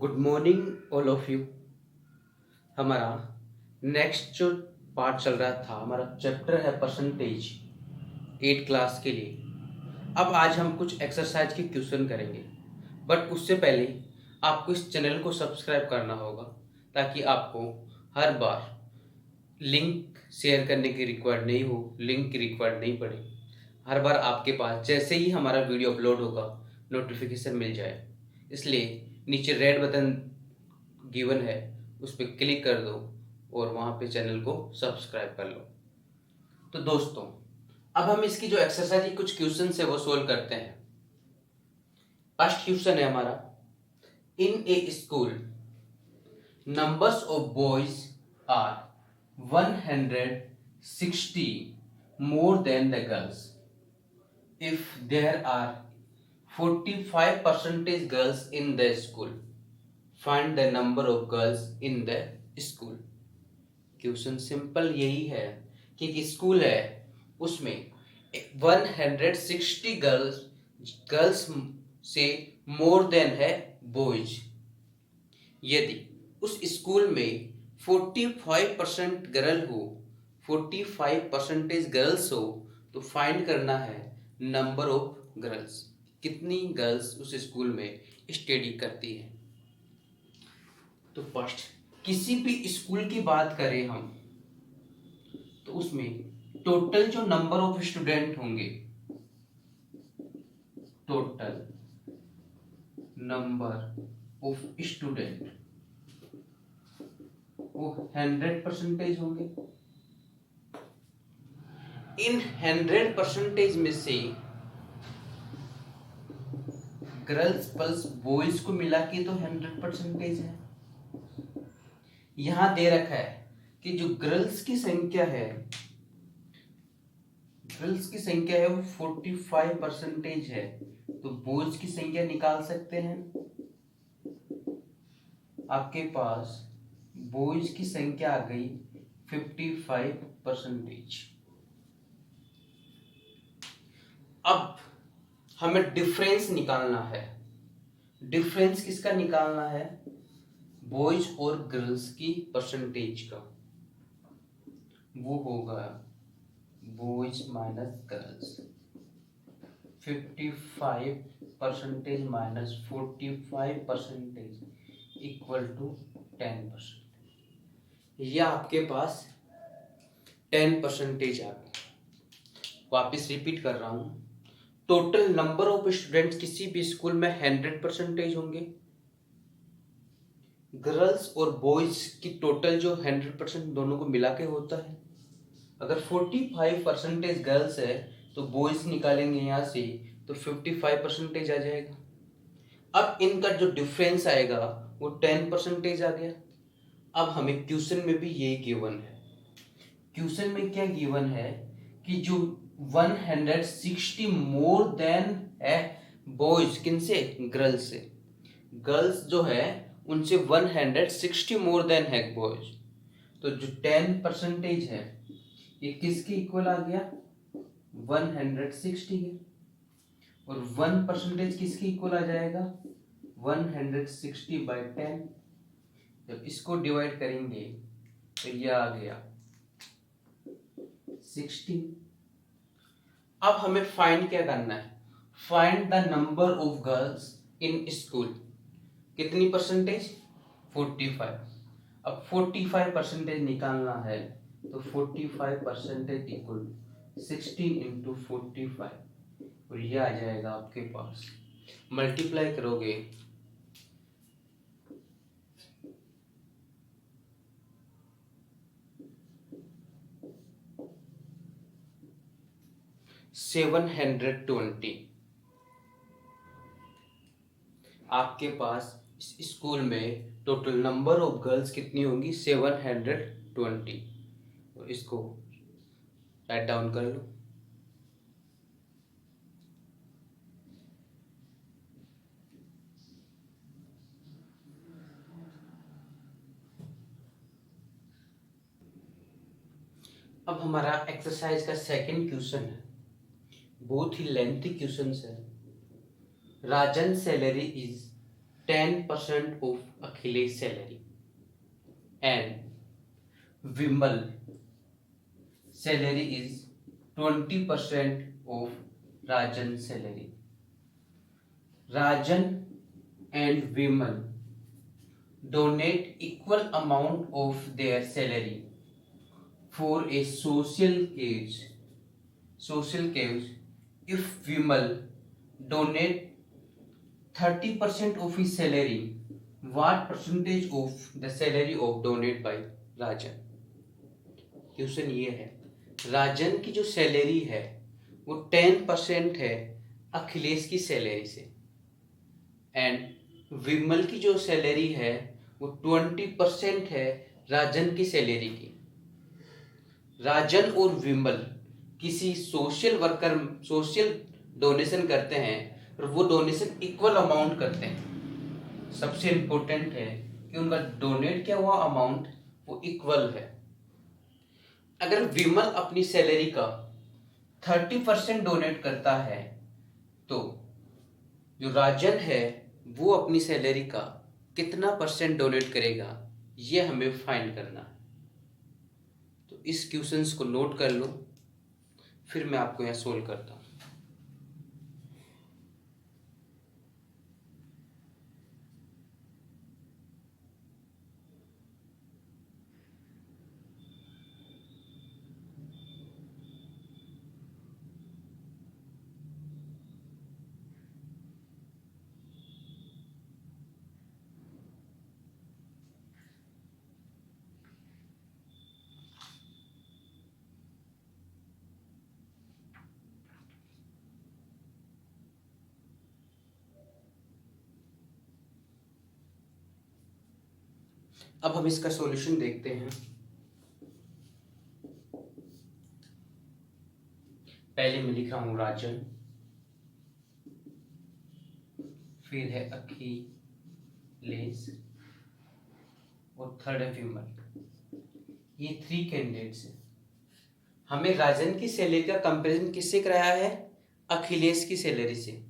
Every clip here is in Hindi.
Good morning all of you. हमारा नेक्स्ट जो पार्ट चल रहा था, हमारा चैप्टर है परसेंटेज 8 क्लास के लिए। अब आज हम कुछ एक्सरसाइज के क्वेश्चन करेंगे, बट उससे पहले आपको इस चैनल को सब्सक्राइब करना होगा ताकि आपको हर बार लिंक शेयर करने की रिक्वायर्ड नहीं हो, लिंक की रिक्वायर्ड नहीं पड़े। हर बार आपके पास जैसे ही हमारा वीडियो अपलोड होगा नोटिफिकेशन मिल जाए। इसलिए नीचे रेड बटन गिवन है, उस पर क्लिक कर दो और वहाँ पे चैनल को सब्सक्राइब कर लो। तो दोस्तों, अब हम इसकी जो एक्सरसाइज की कुछ क्वेश्चन है वो सोल्व करते हैं। फर्स्ट क्वेश्चन है हमारा, इन ए school numbers of boys are 160 more than the girls. If there are 45% girls in the school, find the number of girls in the school. Question simple यही है कि एक स्कूल है, उसमें 160 गर्ल्स से मोर देन है बॉयज। यदि उस स्कूल में 45% गर्ल हो, 45% गर्ल्स हो, तो फाइंड करना है नंबर ऑफ गर्ल्स, कितनी गर्ल्स उस स्कूल में स्टडी करती है। तो फर्स्ट, किसी भी स्कूल की बात करें हम तो उसमें टोटल जो नंबर ऑफ स्टूडेंट होंगे, टोटल नंबर ऑफ स्टूडेंट वो 100% होंगे। इन 100% में से गर्ल्स प्लस बॉयज को मिला के तो 100% है। यहां दे रखा है कि जो गर्ल्स की संख्या है, वो 45% है, तो बॉयज की संख्या निकाल सकते हैं। आपके पास बॉयज की संख्या आ गई 55%। अब हमें डिफरेंस निकालना है। डिफरेंस किसका निकालना है? बॉयज और गर्ल्स की परसेंटेज का। वो होगा boys minus girls, 55% minus 45% equal to 10%। यह आपके पास 10% आ गया। वापिस रिपीट कर रहा हूं, टोटल नंबर ऑफ स्टूडेंट्स किसी भी स्कूल में 100% होंगे। गर्ल्स और बॉयज की टोटल जो 100% दोनों को मिला के होता है। अगर 45% गर्ल्स है तो बॉयज निकालेंगे यहाँ से तो 55% आ जाएगा। अब इनका जो डिफरेंस आएगा वो 10% आ गया। अब हमें क्वेश्चन में भी यही गिवन है। क्वेश्चन में क्या गिवन है कि जो 160 मोर देन है बॉयज, किनसे? गर्ल्स से। गर्ल्स जो है उनसे 160 मोर देन है बॉयज। तो जो 10% है ये किसके इक्वल आ गया? 160 के। और 1% किसके इक्वल आ जाएगा? 160/10। जब इसको डिवाइड करेंगे तो ये आ गया 16। अब हमें फाइंड क्या करना है? Find the number of girls in school. कितनी परसेंटेज? 45। अब 45% निकालना है तो 45% इक्वल 16 इंटू 45, और ये आ जाएगा आपके पास। मल्टीप्लाई करोगे 720। आपके पास इस स्कूल में टोटल नंबर ऑफ गर्ल्स कितनी होंगी? 720। तो इसको राइट डाउन कर लो। अब हमारा एक्सरसाइज का सेकंड क्वेश्चन है, बहुत ही लेंथी क्वेश्चन है। राजन salary is 10% of Akhilesh salary, and Vimal salary is 20% of Rajan's salary. Rajan and Vimal donate equal amount of their salary for a social cause. Social cause. If Vimal donate 30% of his salary, what percentage of the salary of donate by Rajan? Question ये है, राजन की जो सैलरी है वो 10% है अखिलेश की सैलरी से, एंड विमल की जो सैलरी है वो 20% है राजन की सैलरी की। राजन और विमल किसी सोशल डोनेशन करते हैं और वो डोनेशन इक्वल अमाउंट करते हैं। सबसे इंपॉर्टेंट है कि उनका डोनेट किया हुआ अमाउंट वो इक्वल है। अगर विमल अपनी सैलरी का 30% डोनेट करता है तो जो राजन है वो अपनी सैलरी का कितना परसेंट डोनेट करेगा, ये हमें फाइंड करना है। तो इस क्वेश्चंस को नोट कर लो, फिर मैं आपको यहाँ सोल्व करता हूँ। अब हम इसका सॉल्यूशन देखते हैं। पहले मैं लिख रहा हूं राजन, फिर है अखिलेश और थर्ड है विमल। ये 3 कैंडिडेट्स हैं। हमें राजन की सैलरी का कंपैरिजन किससे कराया है? अखिलेश की सैलरी से।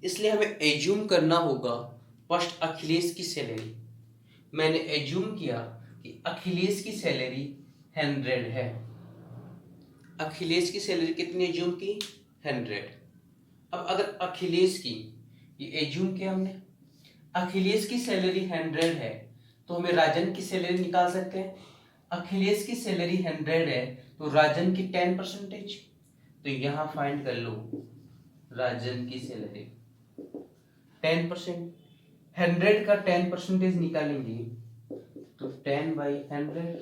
इसलिए हमें एज्यूम करना होगा फर्स्ट अखिलेश की सैलरी। मैंने एज्यूम किया कि अखिलेश की सैलरी 100 है। अखिलेश की सैलरी कितनी एज्यूम की? 100। अब अगर अखिलेश की, ये एज्यूम किया हमने, अखिलेश की सैलरी 100 है तो हमें राजन की सैलरी निकाल सकते हैं। अखिलेश की सैलरी 100 है तो राजन की 10%, तो यहां फाइंड कर लो राजन की सैलरी 10%। 100 का 10% निकालेंगे तो 10/100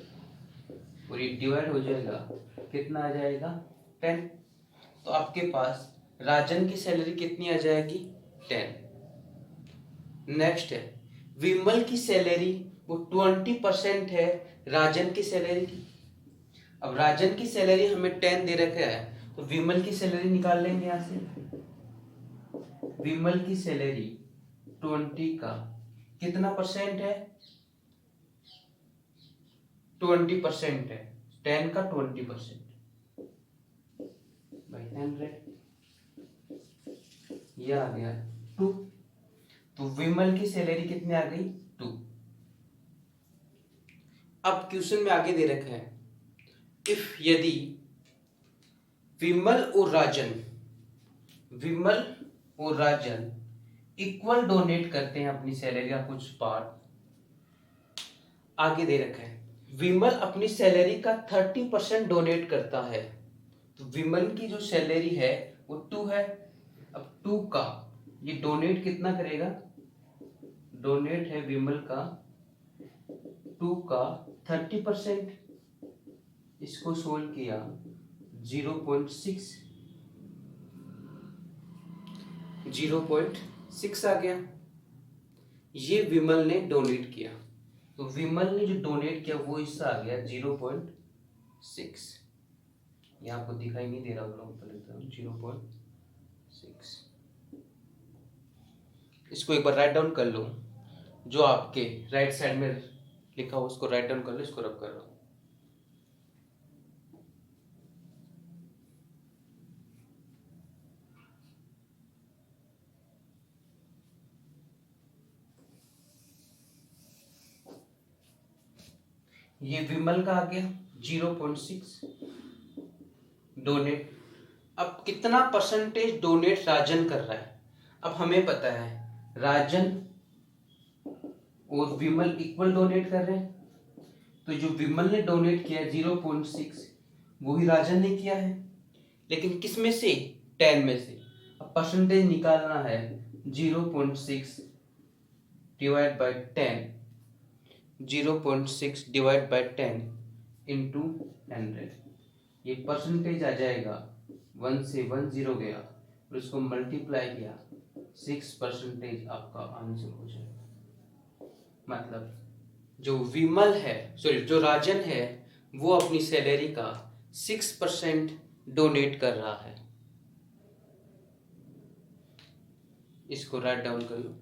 और ये डिवाइड हो जाएगा, कितना आ जाएगा? 10। तो आपके पास राजन की सैलरी कितनी आ जाएगी? 10। नेक्स्ट है विमल की सैलरी, वो 20% है राजन की सैलरी की। अब राजन की सैलरी हमें 10 दे रखा है तो विमल की सैलरी निकाल लेंगे यहां से। विमल की सैलरी 20 का कितना परसेंट है? 20% है। 10 का 20% बाई 100, ये आ गया 2। तो विमल की सैलरी कितनी आ गई? 2। अब क्वेश्चन में आगे दे रखा है, इफ यदि विमल और राजन इक्वल डोनेट करते हैं अपनी सैलरी का कुछ पार्ट, आगे दे रखा है विमल अपनी सैलरी का 30% डोनेट करता है तो विमल की जो सैलरी है वो 2 है। अब 2 का ये डोनेट कितना करेगा? डोनेट है विमल का 2 का 30%, इसको सोल्व किया 0.6 आ गया। ये विमल ने डोनेट किया, तो विमल ने जो डोनेट किया वो इससे आ गया 0.6। ये आपको दिखाई नहीं दे रहा होगा, 0.6। इसको एक बार राइट डाउन कर लो, जो आपके राइट साइड में लिखा हो उसको राइट डाउन कर लो। इसको रब कर रहा हूं। ये विमल का आ गया 0.6 डोनेट। अब कितना परसेंटेज डोनेट राजन कर रहा है, अब हमें पता है राजन और विमल इक्वल डोनेट कर रहे हैं, तो जो विमल ने डोनेट किया 0.6 वो ही राजन ने किया है, लेकिन किस में से, 10 में से। अब परसेंटेज निकालना है 0.6 divide by 10, 0.6 divide by 10 into 100। ये परसेंटेज आ जाएगा 1 से 1 0 गया और इसको मल्टीप्लाई किया 6% आपका आंसर हो जाएगा। मतलब जो विमल है, सॉरी जो राजन है, वो अपनी सैलरी का 6% डोनेट कर रहा है। इसको राइट डाउन कर लो।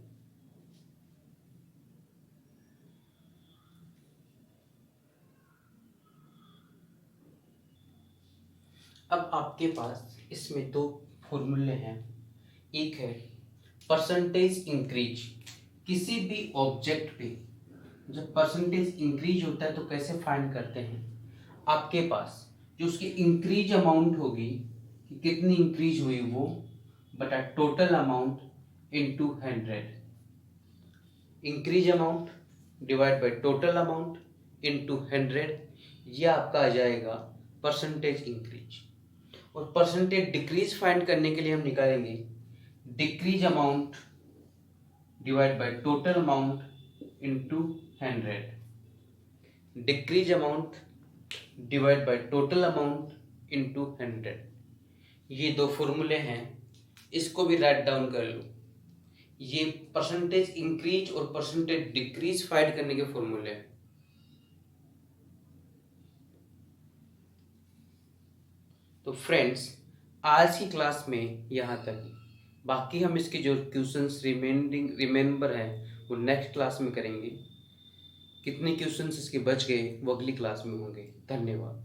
अब आपके पास इसमें दो फॉर्मूले हैं। एक है परसेंटेज इंक्रीज। किसी भी ऑब्जेक्ट पे जब परसेंटेज इंक्रीज होता है तो कैसे फाइंड करते हैं, आपके पास जो उसकी इंक्रीज अमाउंट होगी कि कितनी इंक्रीज हुई वो बटा total amount into 100। Increase amount divide by total amount into 100, ये आपका आ जाएगा परसेंटेज इंक्रीज। और परसेंटेज डिक्रीज फाइंड करने के लिए हम निकालेंगे decrease amount divide by total amount into 100। Decrease amount divide by total amount into 100। ये दो फॉर्मूले हैं, इसको भी राइट डाउन कर लो। ये परसेंटेज इंक्रीज और परसेंटेज डिक्रीज फाइंड करने के फॉर्मूले हैं। तो फ्रेंड्स, आज की क्लास में यहाँ तक ही। बाकी हम इसके जो क्वेश्चंस रिमेंबर हैं वो नेक्स्ट क्लास में करेंगे। कितने क्वेश्चंस इसके बच गए वो अगली क्लास में होंगे। धन्यवाद।